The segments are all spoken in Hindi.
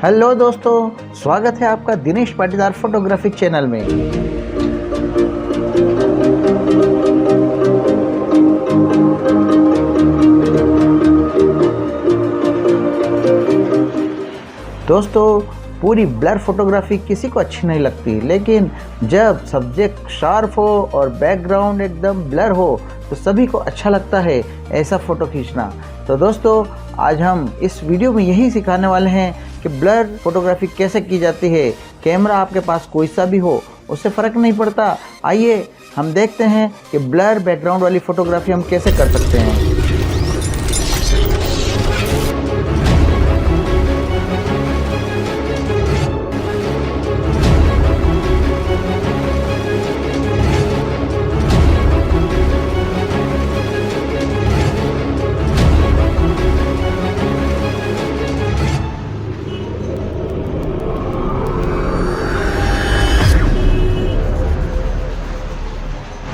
हेलो दोस्तों, स्वागत है आपका दिनेश पाटीदार फोटोग्राफी चैनल में। दोस्तों, पूरी ब्लर फोटोग्राफी किसी को अच्छी नहीं लगती, लेकिन जब सब्जेक्ट शार्प हो और बैकग्राउंड एकदम ब्लर हो तो सभी को अच्छा लगता है ऐसा फ़ोटो खींचना। तो दोस्तों, आज हम इस वीडियो में यही सिखाने वाले हैं कि ब्लर फोटोग्राफी कैसे की जाती है। कैमरा आपके पास कोई सा भी हो, उससे फ़र्क नहीं पड़ता। आइए हम देखते हैं कि ब्लर बैकग्राउंड वाली फ़ोटोग्राफी हम कैसे कर सकते हैं।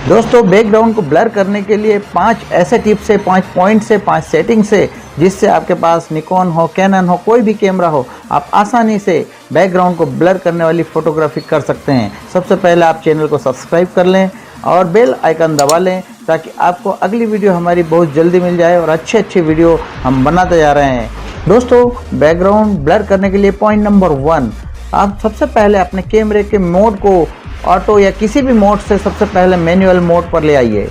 दोस्तों, बैकग्राउंड को ब्लर करने के लिए 5 ऐसे टिप्स से, 5 पॉइंट से, 5 सेटिंग से, जिससे आपके पास निकॉन हो, कैनन हो, कोई भी कैमरा हो, आप आसानी से बैकग्राउंड को ब्लर करने वाली फ़ोटोग्राफी कर सकते हैं। सबसे पहले आप चैनल को सब्सक्राइब कर लें और बेल आइकन दबा लें ताकि आपको अगली वीडियो हमारी बहुत जल्दी मिल जाए और अच्छे वीडियो हम बनाते जा रहे हैं। दोस्तों, बैकग्राउंड ब्लर करने के लिए पॉइंट नंबर 1, आप सबसे पहले अपने कैमरे के मोड को ऑटो या किसी भी मोड से सबसे पहले मैनुअल मोड पर ले आइए,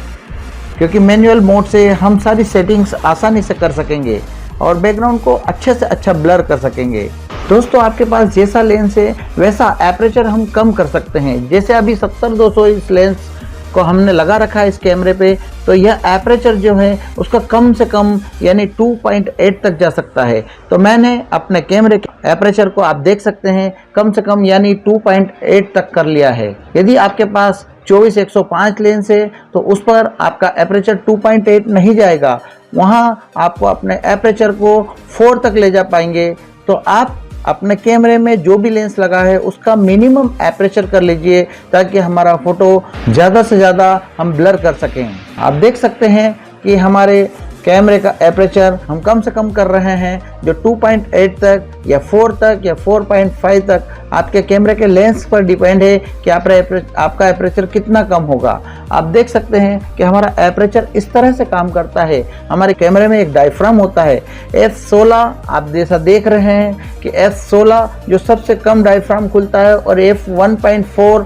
क्योंकि मैनुअल मोड से हम सारी सेटिंग्स आसानी से कर सकेंगे और बैकग्राउंड को अच्छे से अच्छा ब्लर कर सकेंगे। दोस्तों, आपके पास जैसा लेंस है वैसा एपरेचर हम कम कर सकते हैं। जैसे अभी 70-200 इस लेंस को हमने लगा रखा है इस कैमरे पे, तो यह एपरेचर जो है उसका कम से कम यानी 2.8 तक जा सकता है। तो मैंने अपने कैमरे के एपरेचर को आप देख सकते हैं कम से कम यानी 2.8 तक कर लिया है। यदि आपके पास 24-105 लेंस है तो उस पर आपका एपरेचर 2.8 नहीं जाएगा, वहाँ आपको अपने एपरेचर को 4 तक ले जा पाएंगे। तो आप अपने कैमरे में जो भी लेंस लगा है उसका मिनिमम एपरेचर कर लीजिए ताकि हमारा फ़ोटो ज़्यादा से ज़्यादा हम ब्लर कर सकें। आप देख सकते हैं कि हमारे कैमरे का एपरेचर हम कम से कम कर रहे हैं, जो 2.8 तक या 4 तक या 4.5 तक, आपके कैमरे के लेंस पर डिपेंड है कि आपका एपरेचर कितना कम होगा। आप देख सकते हैं कि हमारा एपरेचर इस तरह से काम करता है। हमारे कैमरे में एक डायफ्राम होता है f16, आप जैसा देख रहे हैं कि f16 जो सबसे कम डायफ्राम खुलता है, और f1.4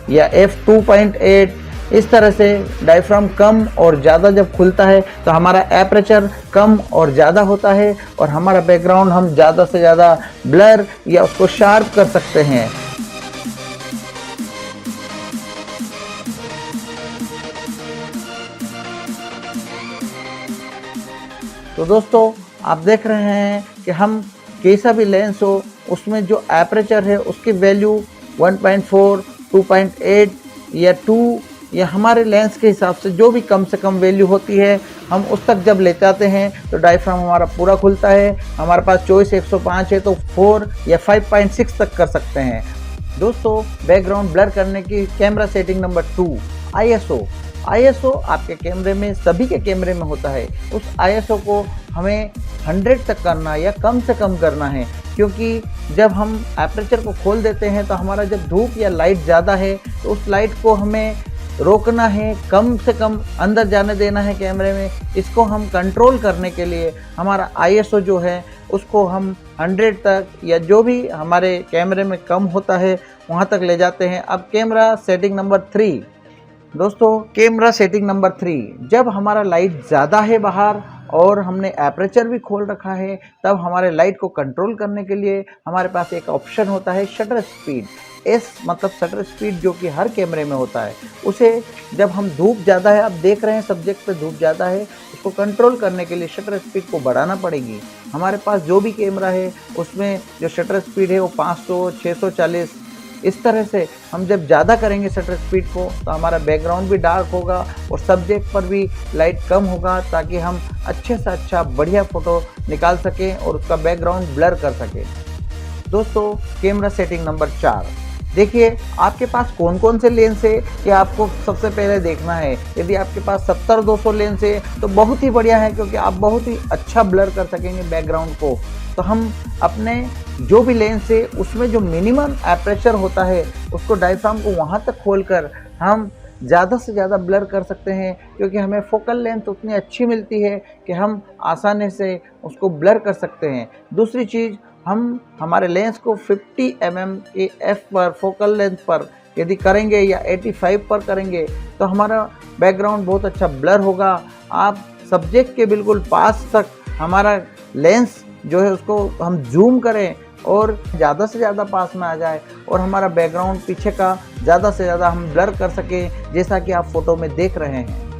या f2.8 इस तरह से डायफ्राम कम और ज़्यादा जब खुलता है तो हमारा एपरेचर कम और ज़्यादा होता है और हमारा बैकग्राउंड हम ज़्यादा से ज़्यादा ब्लर या उसको शार्प कर सकते हैं। तो दोस्तों, आप देख रहे हैं कि हम कैसा भी लेंस हो उसमें जो एपरेचर है उसकी वैल्यू 1.4, 2.8 या 2 या हमारे लेंस के हिसाब से जो भी कम से कम वैल्यू होती है हम उस तक जब ले जाते हैं तो डायफ्राम हमारा पूरा खुलता है। हमारे पास 24-105 है तो 4 या 5.6 तक कर सकते हैं। दोस्तों, बैकग्राउंड ब्लर करने की कैमरा सेटिंग नंबर 2, ISO आपके कैमरे में, सभी के कैमरे में होता है। उस ISO को हमें 100 तक करना या कम से कम करना है, क्योंकि जब हम एपरेचर को खोल देते हैं तो हमारा जब धूप या लाइट ज़्यादा है तो उस लाइट को हमें रोकना है, कम से कम अंदर जाने देना है कैमरे में। इसको हम कंट्रोल करने के लिए हमारा ISO जो है उसको हम 100 तक या जो भी हमारे कैमरे में कम होता है वहाँ तक ले जाते हैं। अब कैमरा सेटिंग नंबर 3, दोस्तों, कैमरा सेटिंग नंबर 3, जब हमारा लाइट ज़्यादा है बाहर और हमने एपरेचर भी खोल रखा है, तब हमारे लाइट को कंट्रोल करने के लिए हमारे पास एक ऑप्शन होता है शटर स्पीड। मतलब शटर स्पीड जो कि हर कैमरे में होता है। उसे जब हम धूप ज़्यादा है, आप देख रहे हैं सब्जेक्ट पे धूप ज़्यादा है, उसको कंट्रोल करने के लिए शटर स्पीड को बढ़ाना पड़ेगी। हमारे पास जो भी कैमरा है उसमें जो शटर स्पीड है वो 500, 640, इस तरह से हम जब ज़्यादा करेंगे शटर स्पीड को तो हमारा बैकग्राउंड भी डार्क होगा और सब्जेक्ट पर भी लाइट कम होगा, ताकि हम अच्छे से अच्छा बढ़िया फ़ोटो निकाल सकें और उसका बैकग्राउंड ब्लर कर सकें। दोस्तों, कैमरा सेटिंग नंबर 4, देखिए आपके पास कौन कौन से लेंस है ये आपको सबसे पहले देखना है। यदि आपके पास 70-200 लेंस है तो बहुत ही बढ़िया है, क्योंकि आप बहुत ही अच्छा ब्लर कर सकेंगे बैकग्राउंड को। तो हम अपने जो भी लेंस है उसमें जो मिनिमम एपरेचर होता है उसको डायफ्राम को वहाँ तक खोलकर हम ज़्यादा से ज़्यादा ब्लर कर सकते हैं, क्योंकि हमें फोकल लेंथ उतनी अच्छी मिलती है कि हम आसानी से उसको ब्लर कर सकते हैं। दूसरी चीज़, हम हमारे लेंस को 50 mm के f पर फोकल लेंथ पर यदि करेंगे या 85 पर करेंगे तो हमारा बैकग्राउंड बहुत अच्छा ब्लर होगा। आप सब्जेक्ट के बिल्कुल पास तक हमारा लेंस जो है उसको हम जूम करें और ज़्यादा से ज़्यादा पास में आ जाए और हमारा बैकग्राउंड पीछे का ज़्यादा से ज़्यादा हम ब्लर कर सकें, जैसा कि आप फोटो में देख रहे हैं।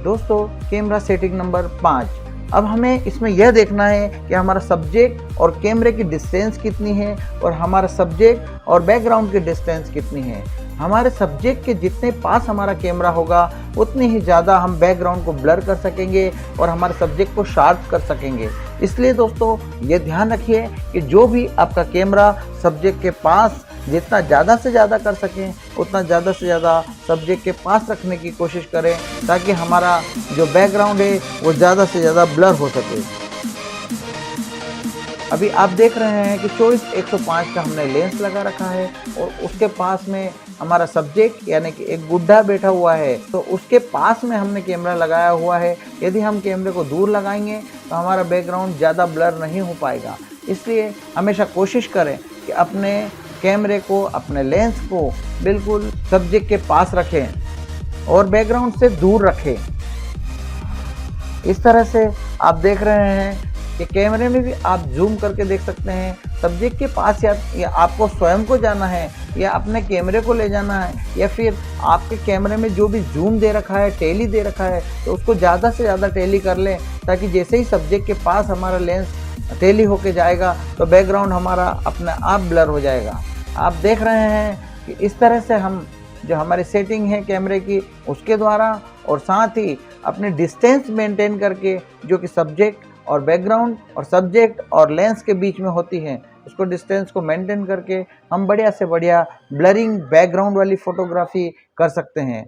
दोस्तों, कैमरा सेटिंग नंबर 5। अब हमें इसमें यह देखना है कि हमारा सब्जेक्ट और कैमरे की डिस्टेंस कितनी है और हमारा सब्जेक्ट और बैकग्राउंड की डिस्टेंस कितनी है। हमारे सब्जेक्ट के जितने पास हमारा कैमरा होगा उतनी ही ज़्यादा हम बैकग्राउंड को ब्लर कर सकेंगे और हमारे सब्जेक्ट को शार्प कर सकेंगे। इसलिए दोस्तों ये ध्यान रखिए कि जो भी आपका कैमरा सब्जेक्ट के पास जितना ज़्यादा से ज़्यादा कर सकें उतना ज़्यादा से ज़्यादा सब्जेक्ट के पास रखने की कोशिश करें, ताकि हमारा जो बैकग्राउंड है वो ज़्यादा से ज़्यादा ब्लर हो सके। अभी आप देख रहे हैं कि 24-105 का हमने लेंस लगा रखा है और उसके पास में हमारा सब्जेक्ट यानी कि एक गुड्डा बैठा हुआ है, तो उसके पास में हमने कैमरा लगाया हुआ है। यदि हम कैमरे को दूर लगाएंगे तो हमारा बैकग्राउंड ज़्यादा ब्लर नहीं हो पाएगा। इसलिए हमेशा कोशिश करें कि अपने कैमरे को, अपने लेंस को बिल्कुल सब्जेक्ट के पास रखें और बैकग्राउंड से दूर रखें। इस तरह से आप देख रहे हैं कि कैमरे में भी आप जूम करके देख सकते हैं। सब्जेक्ट के पास या आपको स्वयं को जाना है या अपने कैमरे को ले जाना है, या फिर आपके कैमरे में जो भी जूम दे रखा है, टेली दे रखा है, तो उसको ज़्यादा से ज़्यादा टेली कर लें, ताकि जैसे ही सब्जेक्ट के पास हमारा लेंस टेली होके जाएगा तो बैकग्राउंड हमारा अपने आप ब्लर हो जाएगा। आप देख रहे हैं कि इस तरह से हम जो हमारी सेटिंग है कैमरे की उसके द्वारा, और साथ ही अपनी डिस्टेंस मेंटेन करके जो कि सब्जेक्ट और बैकग्राउंड और सब्जेक्ट और लेंस के बीच में होती है, उसको डिस्टेंस को मेंटेन करके हम बढ़िया से बढ़िया ब्लरिंग बैकग्राउंड वाली फ़ोटोग्राफी कर सकते हैं।